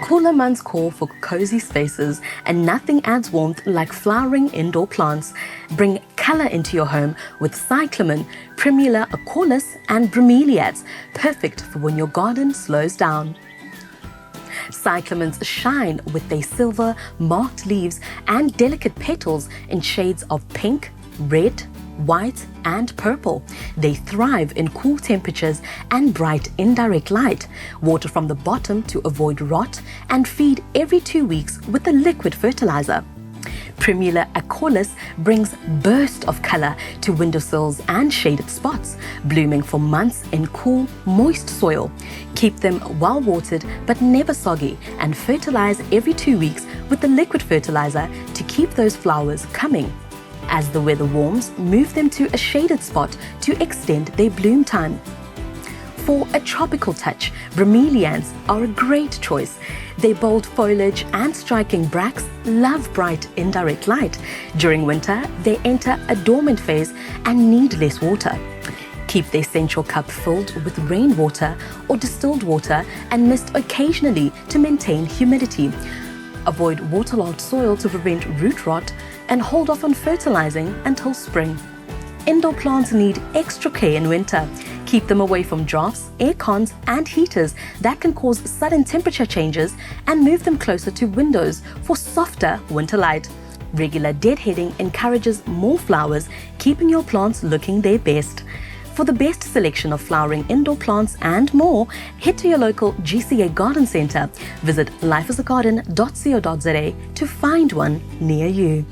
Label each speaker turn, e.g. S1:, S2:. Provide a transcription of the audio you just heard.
S1: Cooler months call for cozy spaces, and nothing adds warmth like flowering indoor plants. Bring color into your home with cyclamen, Primula acaulis, and bromeliads, perfect for when your garden slows down. Cyclamens shine with their silver, marked leaves and delicate petals in shades of pink, red, white and purple. They thrive in cool temperatures and bright indirect light. Water from the bottom to avoid rot, and feed every 2 weeks with a liquid fertilizer. Primula acaulis brings burst of color to windowsills and shaded spots, blooming for months in cool, moist soil. Keep them well watered but never soggy, and fertilize every 2 weeks with the liquid fertilizer to keep those flowers coming. As the weather warms, move them to a shaded spot to extend their bloom time. For a tropical touch, bromeliads are a great choice. Their bold foliage and striking bracts love bright indirect light. During winter, they enter a dormant phase and need less water. Keep their central cup filled with rainwater or distilled water and mist occasionally to maintain humidity. Avoid waterlogged soil to prevent root rot, and hold off on fertilizing until spring. Indoor plants need extra care in winter. Keep them away from drafts, air cons and heaters that can cause sudden temperature changes, and move them closer to windows for softer winter light. Regular deadheading encourages more flowers, keeping your plants looking their best. For the best selection of flowering indoor plants and more, head to your local GCA garden centre. Visit lifeasagarden.co.za to find one near you.